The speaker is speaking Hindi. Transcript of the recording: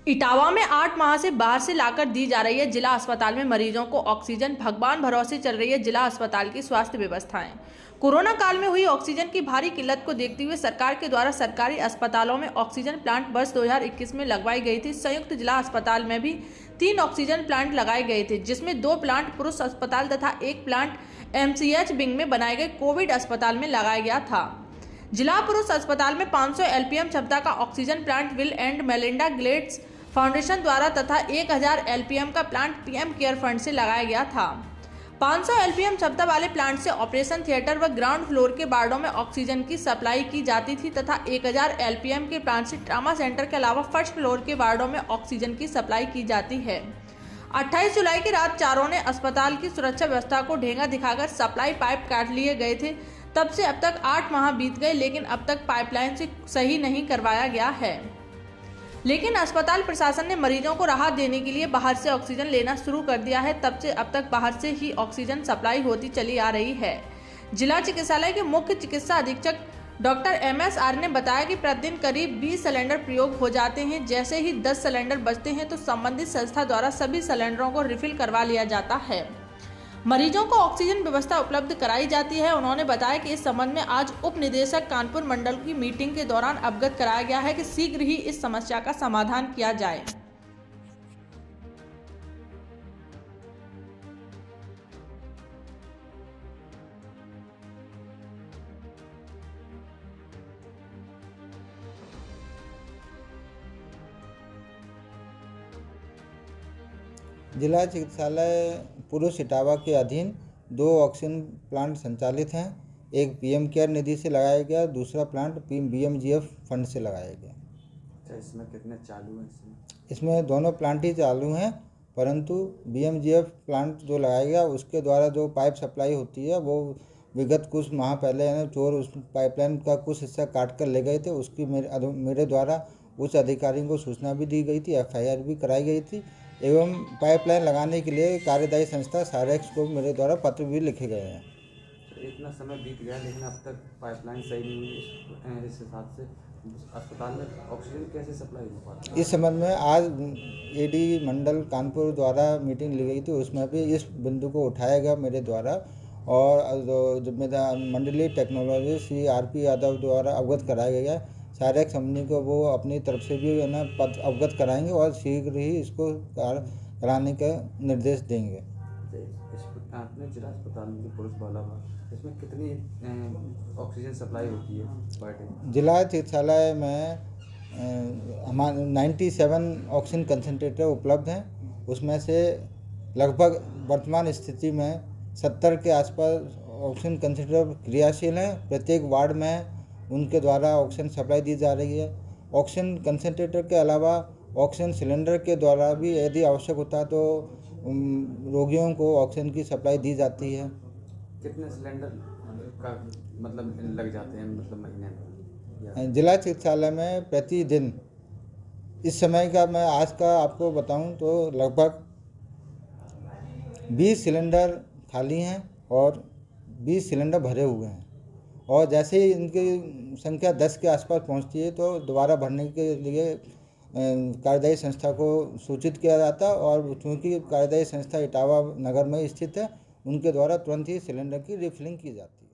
इटावा में 8 माह से बाहर से लाकर दी जा रही है जिला अस्पताल में मरीजों को ऑक्सीजन। भगवान भरोसे चल रही है जिला अस्पताल की स्वास्थ्य व्यवस्थाएं। कोरोना काल में हुई ऑक्सीजन की भारी किल्लत को देखते हुए सरकार के द्वारा सरकारी अस्पतालों में ऑक्सीजन प्लांट वर्ष 2021 में लगवाई गई थी। संयुक्त जिला अस्पताल में भी 3 ऑक्सीजन प्लांट लगाए गए थे, जिसमें 2 प्लांट पुरुष अस्पताल तथा 1 प्लांट एमसीएच विंग में बनाए गए कोविड अस्पताल में लगाया गया था। जिला पुरुष अस्पताल में 500 एलपीएम क्षमता का oxygen plant bill and Melinda Gates foundation द्वारा तथा 1000 एलपीएम का प्लांट पीएम केयर फंड से लगाया गया था। 500 एलपीएम क्षमता वाले प्लांट से ऑपरेशन थिएटर व ग्राउंड फ्लोर के वार्डों में ऑक्सीजन की सप्लाई की जाती थी तथा 1000 एलपीएम के प्लांट से ट्रामा सेंटर के अलावा फर्स्ट फ्लोर के वार्डों में ऑक्सीजन की सप्लाई की जाती है। 28 जुलाई की रात चारों ने अस्पताल की सुरक्षा व्यवस्था को ढेंगा दिखाकर सप्लाई पाइप काट लिए गए थे। तब से अब तक 8 माह बीत गए, लेकिन अब तक पाइपलाइन से सही नहीं करवाया गया है। लेकिन अस्पताल प्रशासन ने मरीजों को राहत देने के लिए बाहर से ऑक्सीजन लेना शुरू कर दिया है। तब से अब तक बाहर से ही ऑक्सीजन सप्लाई होती चली आ रही है। जिला चिकित्सालय के मुख्य चिकित्सा अधीक्षक डॉक्टर MSR ने बताया कि प्रतिदिन करीब 20 सिलेंडर प्रयोग हो जाते हैं। जैसे ही 10 सिलेंडर बचते हैं तो संबंधित संस्था द्वारा सभी सिलेंडरों को रिफिल करवा लिया जाता है। मरीजों को ऑक्सीजन व्यवस्था उपलब्ध कराई जाती है। उन्होंने बताया कि इस संबंध में आज उप निदेशक कानपुर मंडल की मीटिंग के दौरान अवगत कराया गया है कि शीघ्र ही इस समस्या का समाधान किया जाए। जिला चिकित्सालय पुरुष इटावा के अधीन 2 ऑक्सीजन प्लांट संचालित हैं। एक पीएम केयर निधि से लगाया गया, दूसरा प्लांट BMGF फंड से लगाया गया। अच्छा, इसमें कितने चालू हैं? इसमें दोनों प्लांट ही चालू हैं, परंतु BMGF प्लांट जो लगाया गया उसके द्वारा जो पाइप सप्लाई होती है वो विगत कुछ माह पहले चोर उस पाइपलाइन का कुछ हिस्सा काट कर ले गए थे। उसकी मेरे द्वारा उच्च अधिकारियों को सूचना भी दी गई थी, FIR भी कराई गई थी एवं पाइपलाइन लगाने के लिए कार्यदायी संस्था सारेक्स को मेरे द्वारा पत्र भी लिखे गए हैं। इतना समय बीत गया लेकिन अब तक पाइपलाइन सही नहीं हुई। इस हिसाब से अस्पताल में ऑक्सीजन कैसे सप्लाई हो पाती है? इस संबंध में आज AD मंडल कानपुर द्वारा मीटिंग ली गई थी, उसमें भी इस बिंदु को उठाया गया मेरे द्वारा और जो जिम्मेदार मंडलीय टेक्नोलॉजी श्री RP यादव द्वारा अवगत कराया गया। सारेक्स कंपनी को वो अपनी तरफ से भी पद अवगत कराएंगे और शीघ्र ही इसको कराने का निर्देश देंगे। अपने जिला अस्पताल में पुरुष वाला इसमें कितनी ऑक्सीजन सप्लाई होती है पर डे? जिला चिकित्सालय में हमारे 97 ऑक्सीजन कंसनट्रेटर उपलब्ध हैं। उसमें से लगभग वर्तमान स्थिति में 70 के आसपास ऑक्सीजन कंसनट्रेटर क्रियाशील हैं। प्रत्येक वार्ड में उनके द्वारा ऑक्सीजन सप्लाई दी जा रही है। ऑक्सीजन कंसनट्रेटर के अलावा ऑक्सीजन सिलेंडर के द्वारा भी यदि आवश्यक होता है तो रोगियों को ऑक्सीजन की सप्लाई दी जाती है। कितने सिलेंडर का मतलब लग जाते हैं महीने में? जिला चिकित्सालय में प्रतिदिन इस समय का मैं आज का आपको बताऊं तो लगभग 20 सिलेंडर खाली हैं और 20 सिलेंडर भरे हुए हैं और जैसे ही इनकी संख्या 10 के आसपास पहुंचती है तो दोबारा भरने के लिए कार्यदायी संस्था को सूचित किया जाता है और चूँकि कार्यदायी संस्था इटावा नगर में स्थित है, उनके द्वारा तुरंत ही सिलेंडर की रिफिलिंग की जाती है।